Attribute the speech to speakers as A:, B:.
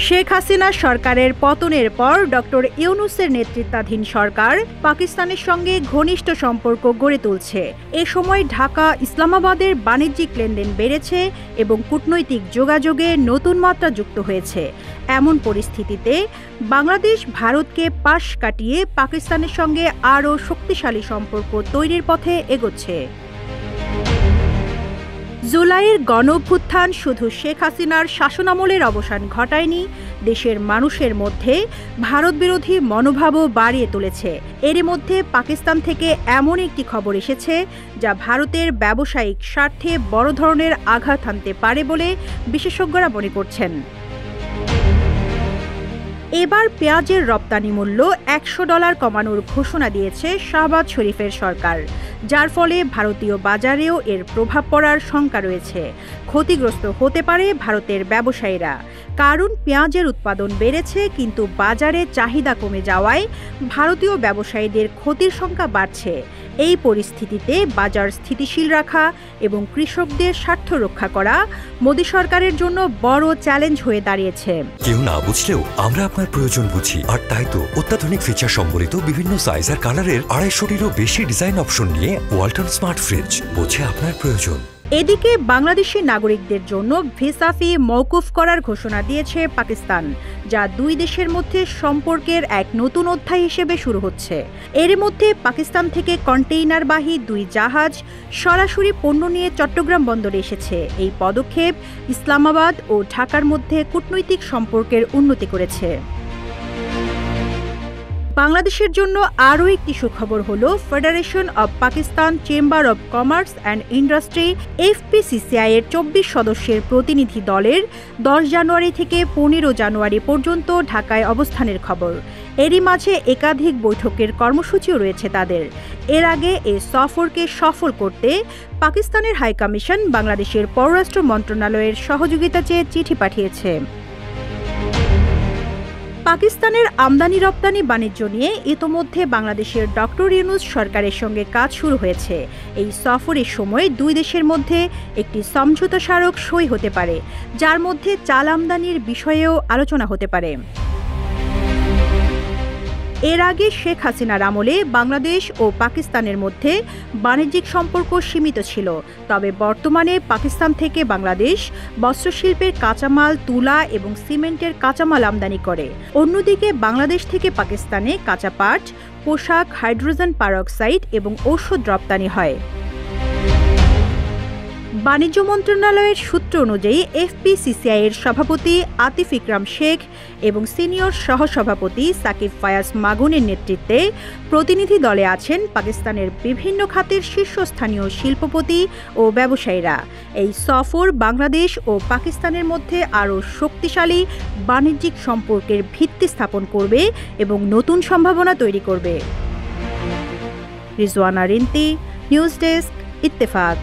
A: শেখ হাসিনা সরকারের পতনের পর ডক্টর ইউনূসের নেতৃত্বাধীন সরকার পাকিস্তানের সঙ্গে ঘনিষ্ঠ সম্পর্ক গড়ে তুলছে। এ সময় ঢাকা ইসলামাবাদের বাণিজ্যিক লেনদেন বেড়েছে এবং কূটনৈতিক যোগাযোগে নতুন মাত্রা যুক্ত হয়েছে। এমন পরিস্থিতিতে বাংলাদেশ ভারতকে পাশ কাটিয়ে পাকিস্তানের সঙ্গে আরও শক্তিশালী সম্পর্ক তৈরির পথে এগোচ্ছে। জুলাইয়ের গণঅভ্যুত্থান শুধু শেখ হাসিনার শাসনামলের অবসান ঘটায়নি, দেশের মানুষের মধ্যে ভারতবিরোধী মনোভাবও বাড়িয়ে তুলেছে। এরই মধ্যে পাকিস্তান থেকে এমন একটি খবর এসেছে যা ভারতের ব্যবসায়িক স্বার্থে বড় ধরনের আঘাত হানতে পারে বলে বিশেষজ্ঞরা মনে করছেন। এবার পেঁয়াজের রপ্তানি মূল্য $100 কমানোর ঘোষণা দিয়েছে শাহবাজ শরীফের সরকার, যার ফলে ভারতীয় বাজারেও এর প্রভাব পড়ার শঙ্কা রয়েছে। ক্ষতিগ্রস্ত হতে পারে ভারতের ব্যবসায়ীরা, কারণ পেঁয়াজের উৎপাদন বেড়েছে কিন্তু বাজারে চাহিদা কমে যাওয়ায় ভারতীয় ব্যবসায়ীদের ক্ষতির সংখ্যা বাড়ছে। এই পরিস্থিতিতে বাজার স্থিতিশীল রাখা এবং কৃষকদের স্বার্থ রক্ষা করা মোদী সরকারের জন্য বড় চ্যালেঞ্জ হয়ে দাঁড়িয়েছে।
B: কেউ না বুঝলেও আমরা আপনার প্রয়োজন বুঝি, আর তাই তো অত্যাধুনিক ফিচার সম্বলিত বিভিন্ন সাইজ আর কালারের 250-টিরও বেশি ডিজাইন অপশন নিয়ে ওয়ালটন স্মার্ট ফ্রিজ বোঝে আপনার প্রয়োজন।
A: এদিকে বাংলাদেশি নাগরিকদের জন্য ভিসা ফি মওকুফ করার ঘোষণা দিয়েছে পাকিস্তান, যা দুই দেশের মধ্যে সম্পর্কের এক নতুন অধ্যায় হিসেবে শুরু হচ্ছে। এর মধ্যে পাকিস্তান থেকে কন্টেইনারবাহী 2 জাহাজ সরাসরি পণ্য নিয়ে চট্টগ্রাম বন্দরে এসেছে। এই পদক্ষেপ ইসলামাবাদ ও ঢাকার মধ্যে কূটনৈতিক সম্পর্কের উন্নতি করেছে। বাংলাদেশের জন্য আরও একটি সুখবর হল, federation of Pakistan chamber of commerce and industry FPCCI এর 24 সদস্যের প্রতিনিধি দলের 10 জানুয়ারি থেকে 15 জানুয়ারি পর্যন্ত ঢাকায় অবস্থানের খবর। এরই মাঝে একাধিক বৈঠকের কর্মসূচিও রয়েছে তাদের। এর আগে এই সফরকে সফল করতে পাকিস্তানের হাইকমিশন বাংলাদেশের পররাষ্ট্র মন্ত্রণালয়ের সহযোগিতা চেয়ে চিঠি পাঠিয়েছে। পাকিস্তানের আমদানি রপ্তানি বাণিজ্য নিয়ে ইতোমধ্যে বাংলাদেশের ডক্টর ইউনূস সরকারের সঙ্গে কাজ শুরু হয়েছে। এই সফরের সময় দুই দেশের মধ্যে একটি সমঝোতা স্মারক সই হতে পারে, যার মধ্যে চাল আমদানির বিষয়েও আলোচনা হতে পারে। এর আগে শেখ হাসিনার আমলে বাংলাদেশ ও পাকিস্তানের মধ্যে বাণিজ্যিক সম্পর্ক সীমিত ছিল, তবে বর্তমানে পাকিস্তান থেকে বাংলাদেশ বস্ত্রশিল্পের কাঁচামাল, তুলা এবং সিমেন্টের কাঁচামাল আমদানি করে। অন্যদিকে বাংলাদেশ থেকে পাকিস্তানে কাঁচা পাট, পোশাক, হাইড্রোজেন পারঅক্সাইড এবং ঔষধ রপ্তানি হয়। বাণিজ্য মন্ত্রণালয়ের সূত্র অনুযায়ী FPCCI এর সভাপতি আতিফ ইকরাম শেখ এবং সিনিয়র সহসভাপতি সাকিব ফায়াজ মাগুনের নেতৃত্বে প্রতিনিধি দলে আছেন পাকিস্তানের বিভিন্ন খাতের শীর্ষস্থানীয় শিল্পপতি ও ব্যবসায়ীরা। এই সফর বাংলাদেশ ও পাকিস্তানের মধ্যে আরও শক্তিশালী বাণিজ্যিক সম্পর্কের ভিত্তি স্থাপন করবে এবং নতুন সম্ভাবনা তৈরি করবে। Rizwana Rinti, news desk, Ittefaq.